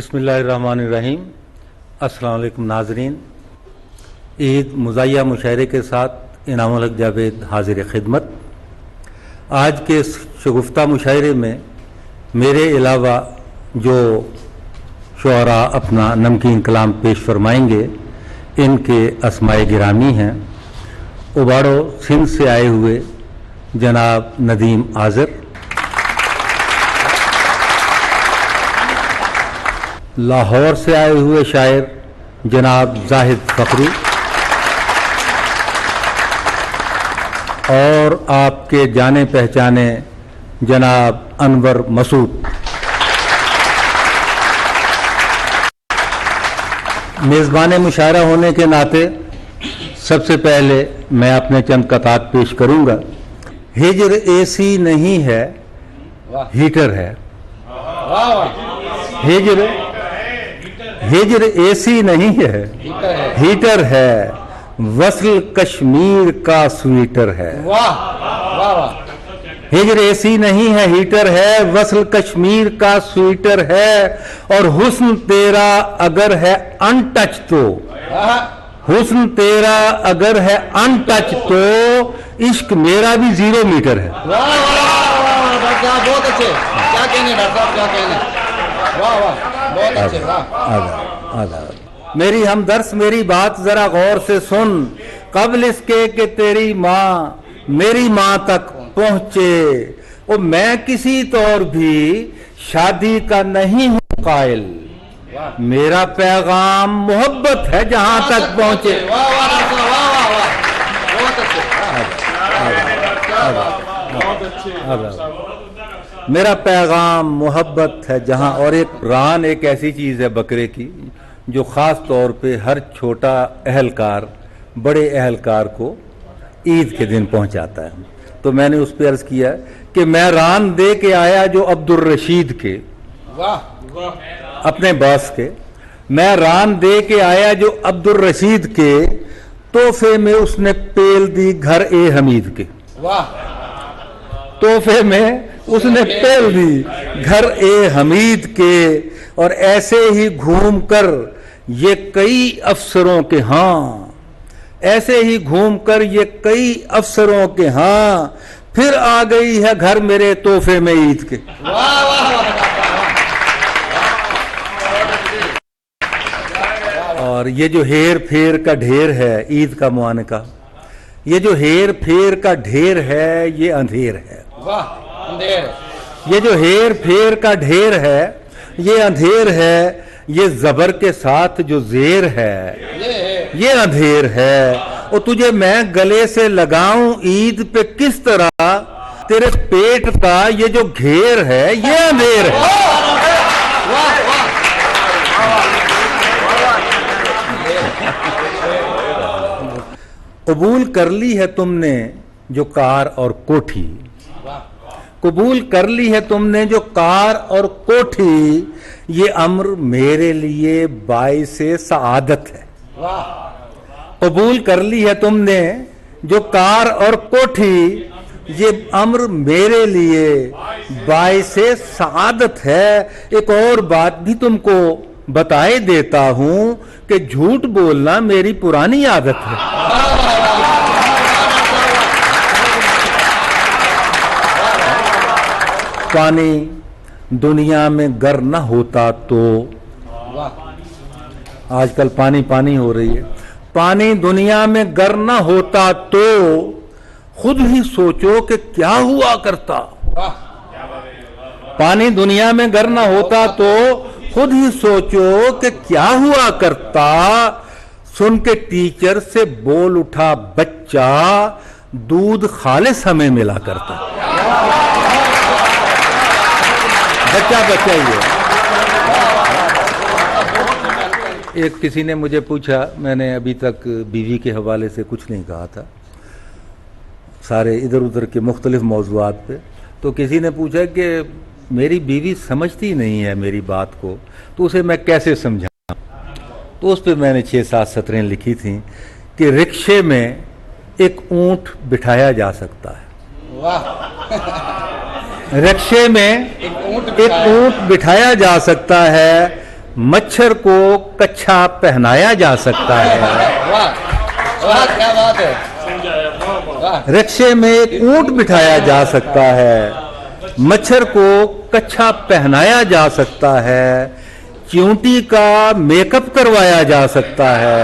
बिस्मिल्लाहिर्रहमानिर्रहीम। अस्सलाम वालेकुम नाजरीन। ईद मुज़ाहिया मुशायरे के साथ इनामुल हक जावेद हाजिर खिदमत। आज के शगुफ्ता मुशायरे में मेरे अलावा जो शुअरा अपना नमकीन कलाम पेश फरमाएंगे इनके अस्माए गिरामी हैं। उबाड़ो सिंध से आए हुए जनाब नदीम आज़र, लाहौर से आए हुए शायर जनाब जाहिद फखरी और आपके जाने पहचाने जनाब अनवर मसूद। मेज़बान मुशायरा होने के नाते सबसे पहले मैं अपने चंद कतात पेश करूंगा। हिजर एसी नहीं है, हीटर है। हिजर एसी नहीं है, हीटर है। वस्ल कश्मीर का स्वीटर है। हिजर एसी नहीं है, हीटर है। वस्ल कश्मीर का स्वीटर है। और हुस्न तेरा अगर है अनटच तो, हुस्न तेरा अगर है अनटच तो इश्क मेरा भी 0 मीटर है। बहुत अच्छे, क्या कहने डॉक्टर साहब, क्या कहने। वाह वाह, बहुत अच्छे। वाह। मेरी हमदर्स मेरी बात जरा गौर से सुन। कबल इसके कि तेरी माँ मेरी माँ तक पहुंचे। और मैं किसी तौर भी शादी का नहीं हूँ कायल। मेरा पैगाम मोहब्बत है जहां तक पहुंचे। मेरा पैगाम मोहब्बत है जहां। और एक रान एक ऐसी चीज है बकरे की जो खास तौर पे हर छोटा अहलकार बड़े अहलकार को ईद के दिन पहुंचाता है। तो मैंने उस पर अर्ज किया कि मैं रान दे के आया जो अब्दुल रशीद के, अपने बॉस के, मैं रान दे के आया जो अब्दुल रशीद के। तोहफे में उसने पेल दी घर ए हमीद के। तोहफे में उसने पेल दी घर ए हमीद के। और ऐसे ही घूम कर ये कई अफसरों के हाँ, ऐसे ही घूम कर ये कई अफसरों के हाँ, फिर आ गई है घर मेरे तोहफे में ईद के। और ये जो हेर फेर का ढेर है ईद का मुआनका, ये जो हेर फेर का ढेर है ये अंधेर है। ये जो हेर फेर का ढेर है ये अंधेर है। ये जबर के साथ जो जेर है ये अंधेर है। और तुझे मैं गले से लगाऊं ईद पे किस तरह, तेरे पेट का ये जो घेर है ये अंधेर है। कबूल कर ली है तुमने जो कार और कोठी, कबूल कर ली है तुमने जो कार और कोठी। ये अम्र मेरे लिए बाइसे सआदत है। कबूल कर ली है तुमने जो कार और कोठी। ये अम्र मेरे लिए बाइसे सआदत है। एक और बात भी तुमको बताए देता हूं कि झूठ बोलना मेरी पुरानी आदत है। पानी दुनिया में गर न होता तो, आजकल पानी पानी हो रही है। पानी दुनिया में गर न होता तो खुद ही सोचो कि क्या हुआ करता। पानी दुनिया में गर न होता तो खुद ही सोचो कि क्या हुआ करता। सुन के टीचर से बोल उठा बच्चा, दूध खालिस हमें मिला करता। बच्चा बच्चा ही है। एक किसी ने मुझे पूछा, मैंने अभी तक बीवी के हवाले से कुछ नहीं कहा था, सारे इधर उधर के मुख्तलिफ मौज़ूआत पे। तो किसी ने पूछा कि मेरी बीवी समझती नहीं है मेरी बात को, तो उसे मैं कैसे समझाऊं। तो उस पर मैंने 6-7 सतरें लिखी थी कि रिक्शे में एक ऊंट बिठाया जा सकता है। वाह। रिक्शे में एक ऊंट बिठाया जा सकता है, मच्छर को कच्छा पहनाया जा सकता है, वाह वाह क्या बात है, वाह रिक्शे में एक ऊंट बिठाया जा सकता है, मच्छर को कच्छा पहनाया जा सकता है, च्यूंटी का मेकअप करवाया जा सकता है,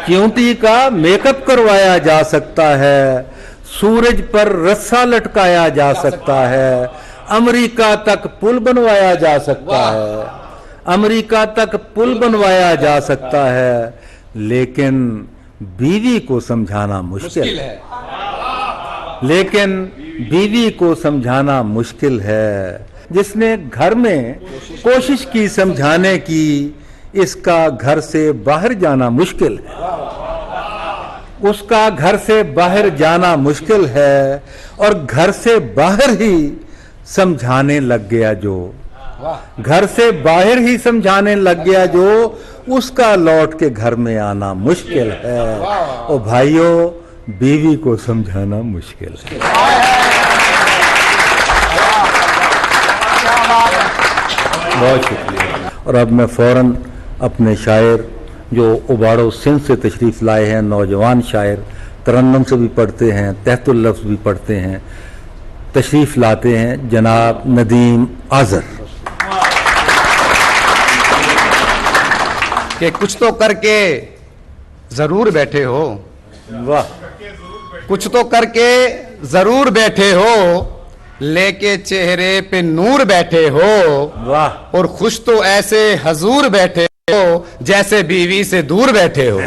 च्यूंटी का मेकअप करवाया जा सकता है, सूरज पर रस्सा लटकाया जा सकता है, अमेरिका तक पुल बनवाया जा सकता है, अमेरिका तक पुल बनवाया जा सकता है, लेकिन बीवी को समझाना मुश्किल है, लेकिन बीवी को समझाना मुश्किल है। जिसने घर में कोशिश की समझाने की, इसका घर से बाहर जाना मुश्किल है, उसका घर से बाहर जाना मुश्किल है, और घर से बाहर ही समझाने लग गया जो, घर से बाहर ही समझाने लग गया जो, उसका लौट के घर में आना मुश्किल है। और भाइयों, बीवी को समझाना मुश्किल है। बहुत शुक्रिया। और अब मैं फौरन अपने शायर जो उबाड़ो सिंध से तशरीफ़ लाए हैं, नौजवान शायर, तरन्नुम से भी पढ़ते हैं, तहतुल लफ्ज़ भी पढ़ते हैं, तशरीफ़ लाते हैं जनाब नदीम आज़र। कि कुछ तो करके जरूर बैठे हो, वाह, कुछ तो करके जरूर बैठे हो, लेके चेहरे पे नूर बैठे हो, वाह, और खुश तो ऐसे हजूर बैठे हो जैसे बीवी से दूर बैठे हो।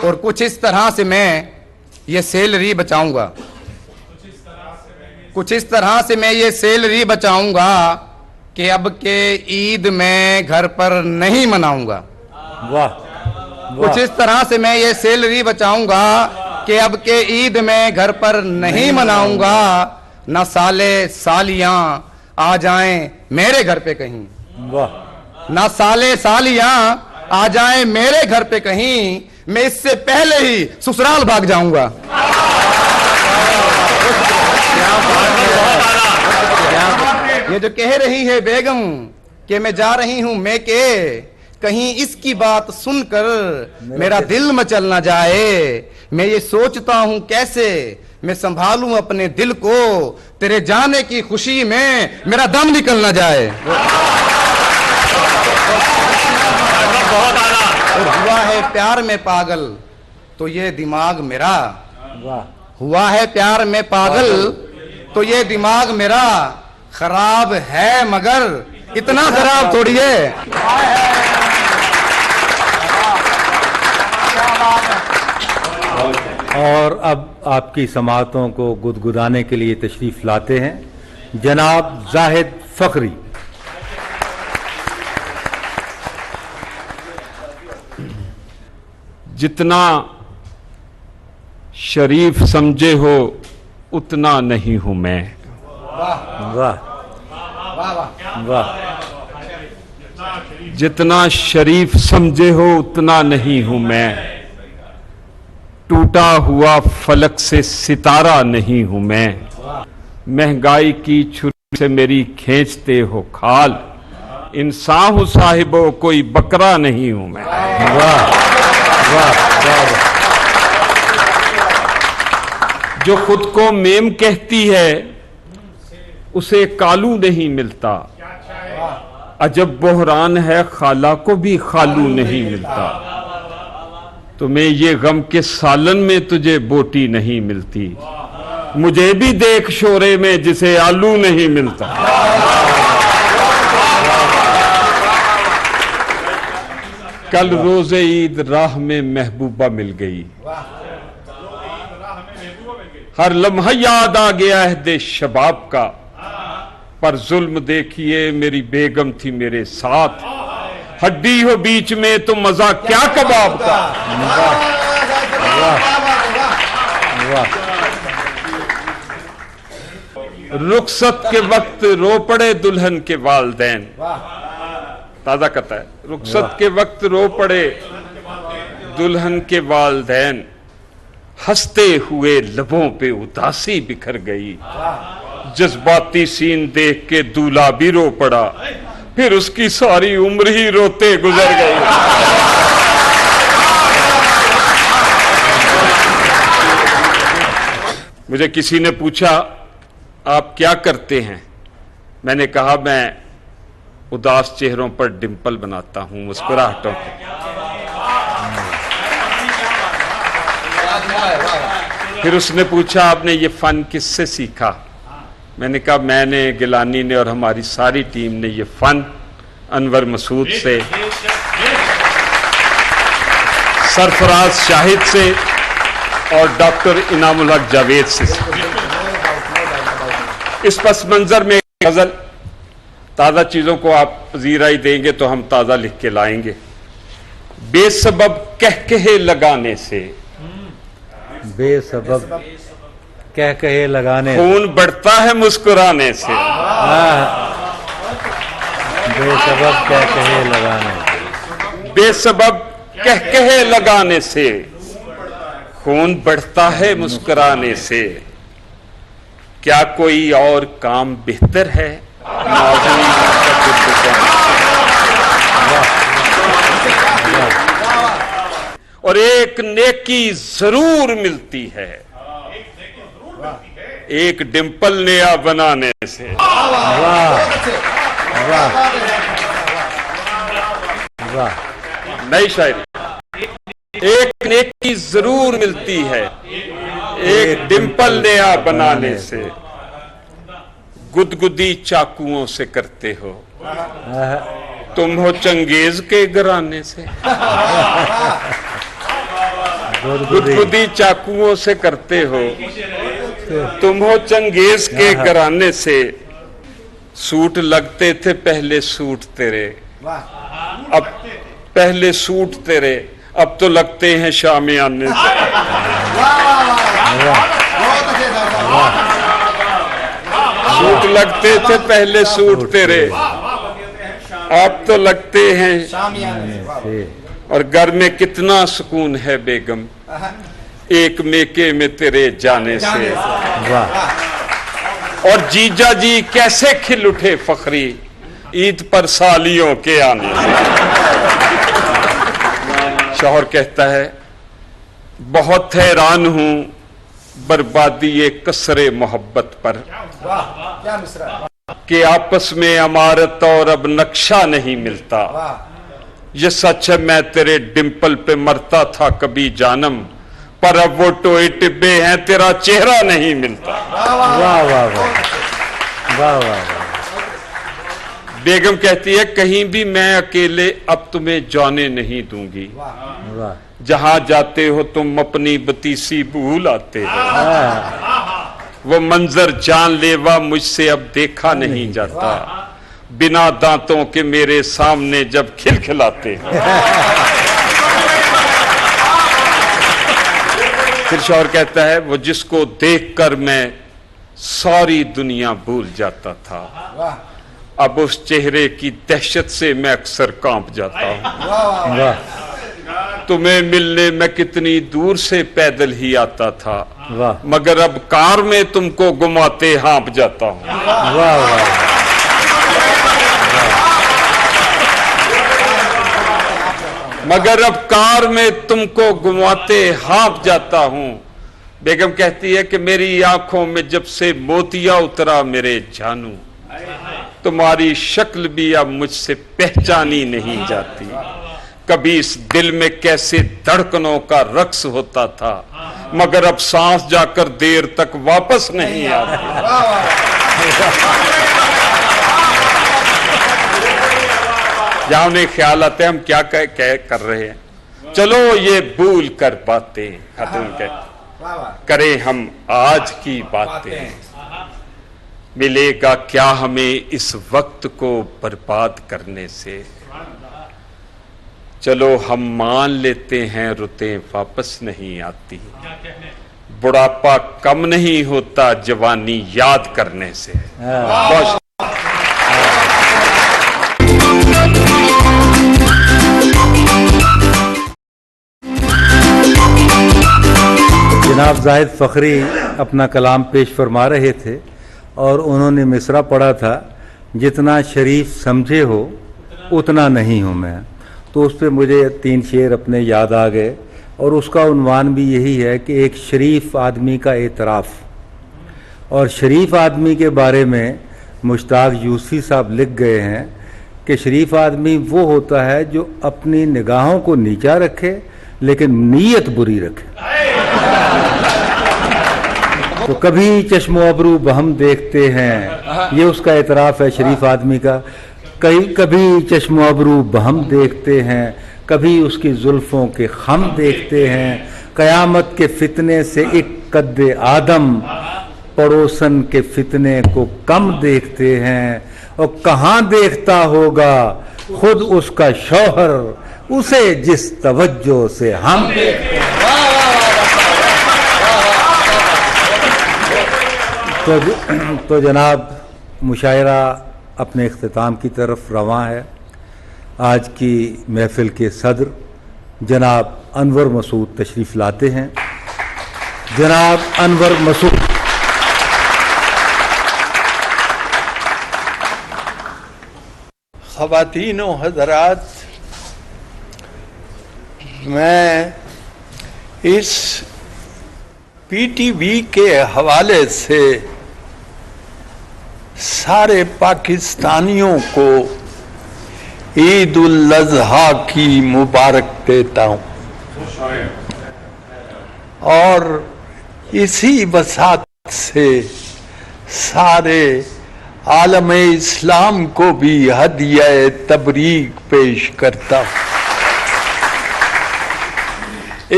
और कुछ इस तरह से मैं ये सैलरी बचाऊंगा, कुछ इस तरह से मैं ये सैलरी बचाऊंगा कि अब के ईद मैं घर पर नहीं मनाऊंगा। वाह, कुछ इस तरह से मैं ये सैलरी बचाऊंगा कि अब के ईद में घर पर नहीं मनाऊंगा, न साले सालियां आ जाएं मेरे घर पे कहीं, वाह, न साले सालियां आ जाएं मेरे घर पे कहीं, मैं इससे पहले ही ससुराल भाग जाऊंगा। ये जो कह रही है बेगम कि मैं जा रही हूं मैके, कहीं इसकी बात सुनकर मेरा दिल मचल ना जाए। मैं ये सोचता हूं कैसे मैं संभालूं अपने दिल को, तेरे जाने की खुशी में मेरा दम निकल ना जाए। और हुआ है प्यार में पागल तो ये दिमाग मेरा, वाह, हुआ है प्यार में पागल तो ये दिमाग मेरा, खराब है मगर इतना खराब थोड़ी है। और अब आपकी समातों को गुदगुदाने के लिए तशरीफ लाते हैं जनाब जाहिद फखरी। जितना शरीफ समझे हो उतना नहीं हूं मैं, वाह, वाह, जितना शरीफ समझे हो उतना नहीं हूं मैं, टूटा हुआ फलक से सितारा नहीं हूं मैं, महंगाई की छुरी से मेरी खींचते हो खाल, इंसान हूं साहिबो कोई बकरा नहीं हूं मैं। वाह, वाह, वाह, जो खुद को मेम कहती है उसे कालू नहीं मिलता, अजब बहरान है खाला को भी खालू नहीं मिलता, तुम्हें ये गम के सालन में तुझे बोटी नहीं मिलती, मुझे भी देख शोरे में जिसे आलू नहीं मिलता। कल रोजे ईद राह में महबूबा मिल गई, हर लम्हा याद आ गया अहदे शबाब का, पर जुल्म देखिए मेरी बेगम थी मेरे साथ, हड्डी हो बीच में तो मजा क्या कबाब का। रुखसत के वक्त रो पड़े दुल्हन के वालदैन, ताजा कहता है, रुखसत के वक्त रो पड़े दुल्हन के वालदैन, हंसते हुए लबों पे उदासी बिखर गई, जज्बाती सीन देख के दूल्हा भी रो पड़ा, फिर उसकी सारी उम्र ही रोते गुजर गई। मुझे किसी ने पूछा आप क्या करते हैं? मैंने कहा मैं उदास चेहरों पर डिंपल बनाता हूं, मुस्कुराहटों पे। फिर उसने पूछा आपने ये फन किससे सीखा? मैंने कहा मैंने, गिलानी ने और हमारी सारी टीम ने ये फन अनवर मसूद से, सरफराज शाहिद से और डॉक्टर इनामुल हक जावेद से सीखा। इस पस मंजर में गजल, ताज़ा चीज़ों को आप जीराई देंगे तो हम ताज़ा लिख के लाएंगे। बेसबब कहकहे लगाने से, बेसबब कह कहे लगाने, खून बढ़ता है मुस्कुराने से। बेसबब कह कहे लगाने, बेसबब कहकहे लगाने से खून बढ़ता है मुस्कुराने से। क्या कोई और काम बेहतर है? और एक नेकी जरूर मिलती है, एक डिंपल नया बनाने से। वाह वाह वाह। नई शायरी। एक नेकी जरूर मिलती है, एक डिंपल नया बनाने से। गुदगुदी चाकुओं से करते हो, तुम हो चंगेज के घराने से। गुदगुदी चाकुओं से करते हो, तुम हो चंगेज के घराने से। सूट लगते थे पहले सूट तेरे, अब पहले सूट तेरे, अब तो लगते हैं शामियाने से। सूट लगते थे पहले सूट तेरे, अब तो लगते हैं। और घर में कितना सुकून है बेगम, एक मेके में तेरे जाने से। वाह। और जीजा जी कैसे खिल उठे फखरी, ईद पर सालियों के आने से। शौहर कहता है बहुत हैरान हूं बर्बादी ये कसरे मोहब्बत पर, कि आपस में अमारत और अब नक्शा नहीं मिलता। ये सच है मैं तेरे डिंपल पे मरता था कभी जानम, पर अब वो टोए टिब्बे हैं तेरा चेहरा नहीं मिलता। वाह वाह वाह वाह वाह। बेगम कहती है कहीं भी मैं अकेले अब तुम्हें जाने नहीं दूंगी, जहां जाते हो तुम अपनी बतीसी भूल आते हो। वो मंजर जानलेवा मुझसे अब देखा नहीं जाता, बिना दांतों के मेरे सामने जब खिलखिलाते हो। फिर शौहर कहता है वो जिसको देखकर मैं सारी दुनिया भूल जाता था, अब उस चेहरे की दहशत से मैं अक्सर कांप जाता हूं। तुम्हें मिलने मैं कितनी दूर से पैदल ही आता था, मगर अब कार में तुमको घुमाते हाँप जाता हूं। वाह वाह। मगर अब कार में तुमको घुमाते हाँप जाता हूं। बेगम कहती है कि मेरी आंखों में जब से मोतिया उतरा मेरे जानू, तुम्हारी शक्ल भी अब मुझसे पहचानी नहीं जाती। कभी इस दिल में कैसे धड़कनों का रक्स होता था, मगर अब सांस जाकर देर तक वापस नहीं आती। जहां उन्हें ख्याल आते हैं हम क्या कर रहे हैं, चलो ये भूल कर बातें खत्म करें हम आज की बातें। मिलेगा क्या हमें इस वक्त को बर्बाद करने से, चलो हम मान लेते हैं रुतें वापस नहीं आती। बुढ़ापा कम नहीं होता जवानी याद करने से। बहुत जनाब जाहिद फखरी अपना कलाम पेश फरमा रहे थे اور انہوں نے مصرع پڑھا تھا جتنا شریف سمجھے ہو اتنا نہیں ہوں میں. تو اس پہ مجھے 3 شعر اپنے یاد آ گئے اور اس کا عنوان بھی یہی ہے کہ ایک شریف آدمی کا اعتراف. اور شریف آدمی کے بارے میں مشتاق یوسفی صاحب لکھ گئے ہیں کہ شریف آدمی وہ ہوتا ہے جو اپنی نگاہوں کو نیچا رکھے لیکن نیت بری رکھے. تو کبھی چشم و ابرو بہم دیکھتے ہیں، یہ اس کا اعتراف ہے شریف آدمی کا. کبھی چشم و ابرو بہم دیکھتے ہیں، کبھی اس کی زلفوں کے خم دیکھتے ہیں. قیامت کے فتنے سے ایک قد آدم، پڑوسن کے فتنے کو کم دیکھتے ہیں. اور کہاں دیکھتا ہوگا خود اس کا شوہر اسے جس توجہ سے ہم دیکھتے ہیں. تو جناب مشاعرہ اپنے اختتام کی طرف رواں ہے. آج کی محفل کے صدر جناب انور مسعود تشریف لاتے ہیں. جناب انور مسعود. خواتین و حضرات، میں اس پی ٹی وی کے حوالے سے سارے پاکستانیوں کو عید الاضحیٰ کی مبارک دیتا ہوں اور اسی وسعت سے سارے عالم اسلام کو بھی ہدیہ تبریک پیش کرتا ہوں.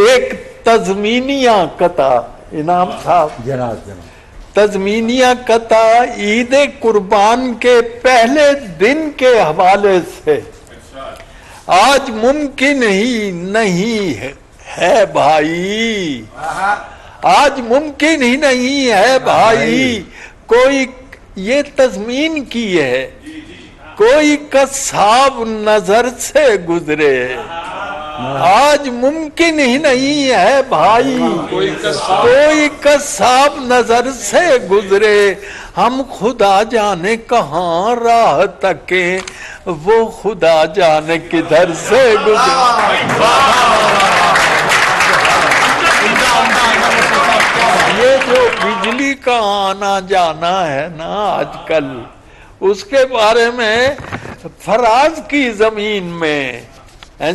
ایک تضمینیہ قطع انعام صاحب جناب تضمینیہ قطع عید قربان کے پہلے دن کے حوالے سے آج ممکن ہی نہیں ہے بھائی، آج ممکن ہی نہیں ہے بھائی کوئی یہ تضمین کی ہے کوئی قصاب نظر سے گزرے. آج ممکن ہی نہیں ہے بھائی کوئی قصاب نظر سے گزرے. ہم خدا جانے کہاں راہ تکیں، وہ خدا جانے کدھر سے گزرے. یہ جو بجلی کا آنا جانا ہے نا آج کل، اس کے بارے میں فراز کی زمین میں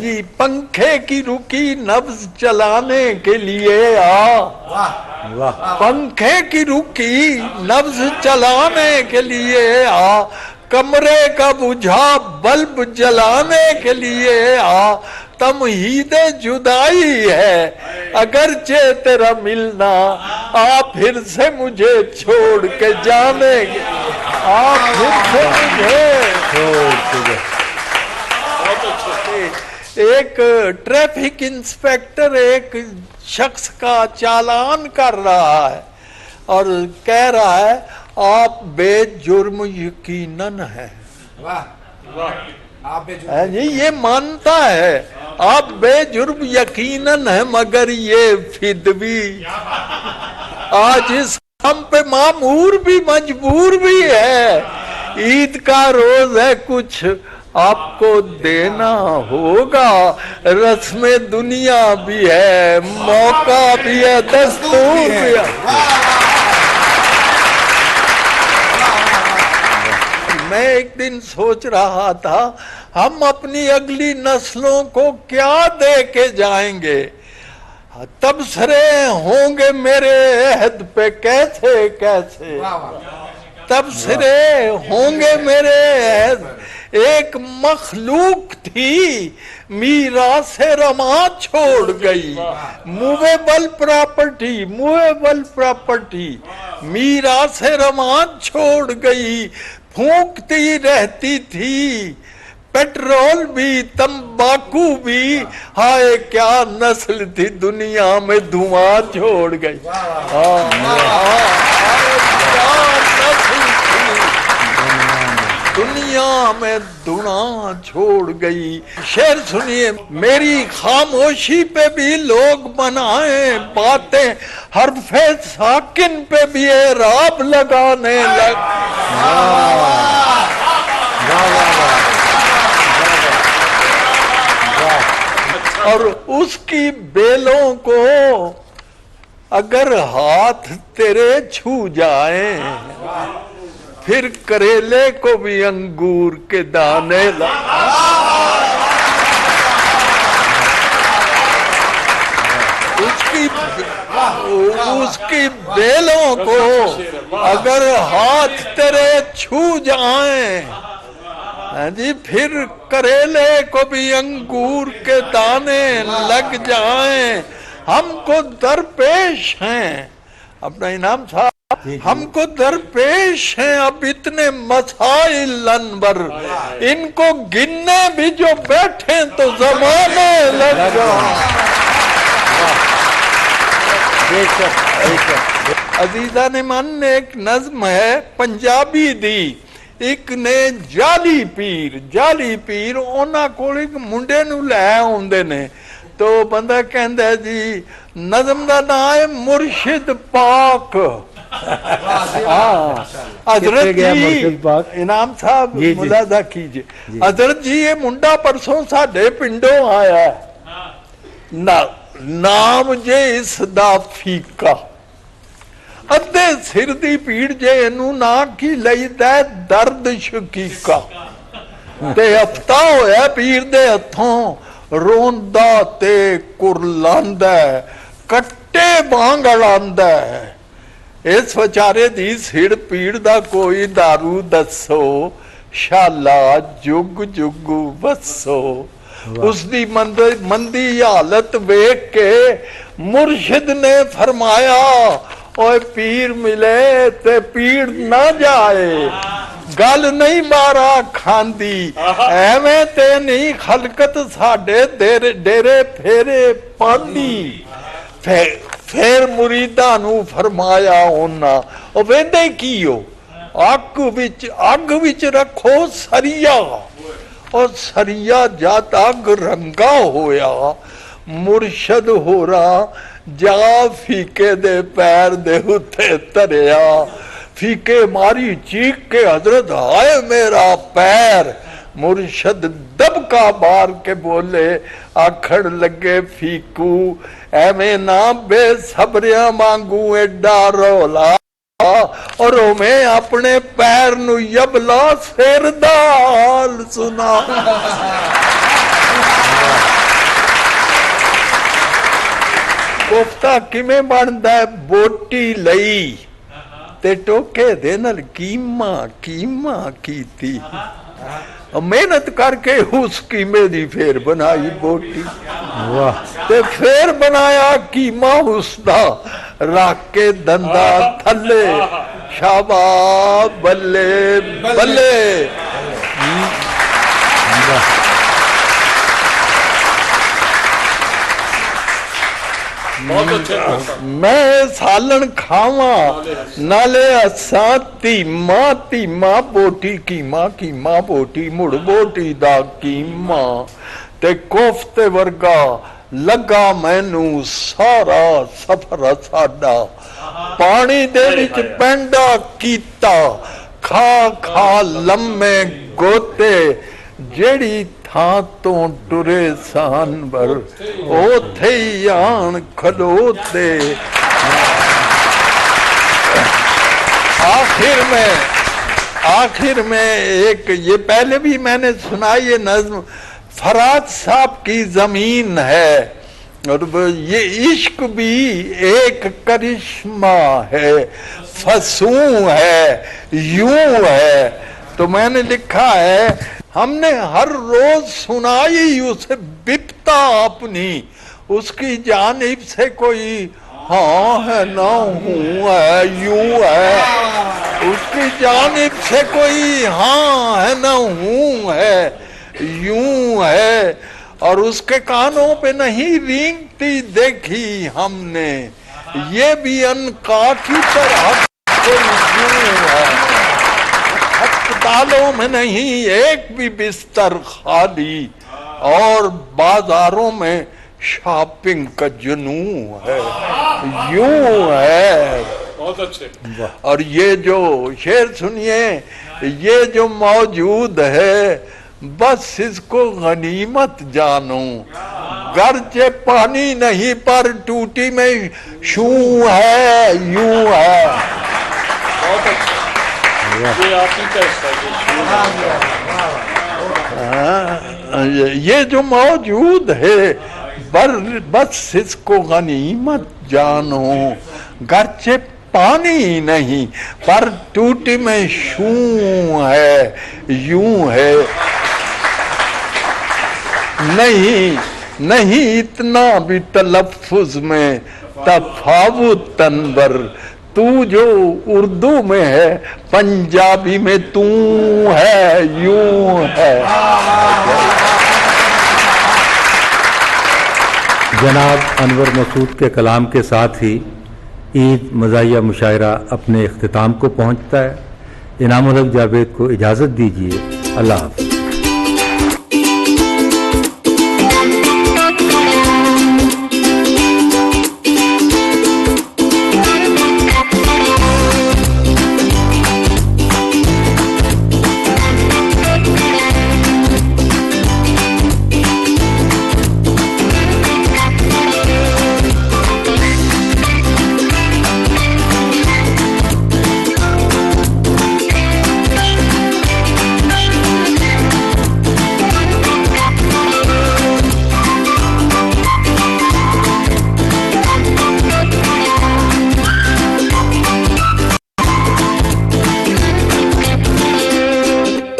جی پنکھے کی رکی نبض چلانے کے لیے پنکھے کی رکی نبض چلانے کے لیے کمرے کا بجھا بلب جلانے کے لیے تمہید جدائی ہے اگرچہ تیرا ملنا پھر سے مجھے چھوڑ کے جانے گے پھر سے مجھے چھوڑ کے. ایک ٹریفک انسپیکٹر ایک شخص کا چالان کر رہا ہے اور کہہ رہا ہے آپ بے جرم یقیناً ہے. یہ مانتا ہے آپ بے جرم یقیناً ہے، مگر یہ فدوی آج اس کام پہ مامور بھی مجبور بھی ہے. عید کا روز ہے، کچھ آپ کو دینا ہوگا. رسم دنیا بھی ہے، موقع بھی ہے، دستور بھی ہے. میں ایک دن سوچ رہا تھا ہم اپنی اگلی نسلوں کو کیا دے کے جائیں گے. تبصرے ہوں گے میرے عہد پہ کیسے کیسے، تبصرے ہوں گے میرے عہد. ایک مخلوق تھی میراث رواں چھوڑ گئی، موویبل پراپرٹی میراث رواں چھوڑ گئی. پھونکتی رہتی تھی پیٹرول بھی تمباکو بھی، ہائے کیا نسل تھی دنیا میں دھواں چھوڑ گئی. کیا نسل تھی دنیا دنیا میں دنا چھوڑ گئی. شعر سنیے. میری خاموشی پہ بھی لوگ بنائیں باتیں, حرف ساکن پہ بھی اعراب لگانے لگ. اور اس کی بیلوں کو اگر ہاتھ تیرے چھو جائیں, پھر کریلے کو بھی انگور کے دانے اس کی بیلوں کو اگر ہاتھ تیرے چھو جائیں جی, پھر کریلے کو بھی انگور کے دانے لگ جائیں. ہم کو درپیش ہیں اپنا انعام صاحب, ہم کو درپیش ہیں اب اتنے مسائل انور, ان کو گننے بھی جو بیٹھے تو زمانے لگ جائیں. عزیزان من نے ایک نظم ہے پنجابی دی. ایک نے جالی پیر اونا کول ایک منڈے نو لے آوندے نے, تو بندہ کہندا ہے جی نظم دا نام ہے مرشد پاک. حضرت جی انعام صاحب ملاحظہ کیجئے, حضرت جی یہ منڈا پرسوں ساڈے پنڈوں آیا ہے, نام جے اس دا فیقہ, ادھے سر دی پیڑ جے انو نا کی لئی دے درد شکیقہ. تے ہفتہ ہویا پیر دے ہتھوں روندا تے کرلاندا, کٹے بانگ اڑاندا. اس وچارے دی سر پیڑ دا کوئی دارو دسو, شالا جگ جگ بسو. اس دی مندی حالت ویکھ کے مرشد نے فرمایا, اوے پیر ملے تے پیڑ نہ جائے, گل نہیں بارا کھاندی, ایویں تے نہیں خلقت ساڈے ڈیرے پھیرے پاندی. پھر مریداں نو فرمایا اونا, او ویندے کیو, اگ وچ رکھو سریا, اور سریا جات اگ رنگا ہویا, مرشد ہو رہا جا فیقے دے پیر دے اتے تریا. فیقے ماری چیخ کے حضرت ہائے میرا پیر, مرشد دبکا مار کے بولے آکھڑ لگے فیقو, ایویں نہ بے صبریاں مانگوں ایڈا رولا, اور میں اپنے پیر نو یبلا سر دا حال سنا. کوفتہ کیویں بندا ہے, بوٹی لئی تے ٹوکے دے نال کیما کیتی, محنت کر کے اس کیمے دی پھر بنائی بوٹی. تے پھر بنایا کیما اس دا, رکھ کے دندا تھلے, شاباش بلے بلے. میں سالن کھاواں نالے اساں تیما بوٹی کیما بوٹی مڑ بوٹی دا کیما. تے کوفتے ورگا لگا مینو سارا سفر ساڈا, پانی دے وچ پینڈا کیتا, کھا لمے گوتے, جیڑی تھاں تو ٹرے سانبر اوتھے ہی آن کھلوتے. آخر میں ایک یہ پہلے بھی میں نے سنا, یہ نظم فرات صاحب کی زمین ہے, اور یہ عشق بھی ایک کرشمہ ہے, فسوں ہے, یوں ہے. تو میں نے لکھا ہے, ہم نے ہر روز سنائی اسے بپتا اپنی, اس کی جانب سے کوئی ہاں ہے نہ ہوں ہے یوں ہے, اس کی جانب سے کوئی ہاں ہے نہ ہوں ہے یوں ہے, اور اس کے کانوں پہ نہیں رینگتی دیکھی ہم نے, یہ بھی عنقا کی طرح کوئی یوں ہے. अस्पतालों में नहीं एक भी बिस्तर खाली, और बाजारों में शॉपिंग का जुनून है, यूं है। बहुत अच्छे। और ये जो शेर सुनिए, ये जो मौजूद है बस इसको गनीमत जानो, गर्चे पानी नहीं पर टूटी में शू है, यूं है। बहुत अच्छे। ये आप ही का ये जो मौजूद है बस इसको गनीमत जानो, गर्चे पानी नहीं पर टूटी में शू है, यूं है। नहीं इतना भी तलफ्फुज में तफावुत तनवर, तू जो उर्दू में है पंजाबी में तू है, यूं है। जनाब अनवर मसूद के कलाम के साथ ही ईद मज़ाहिया मुशायरा अपने इख्तिताम को पहुंचता है। इनामुल हक जावेद को इजाज़त दीजिए। अल्लाह हाफ़िज़।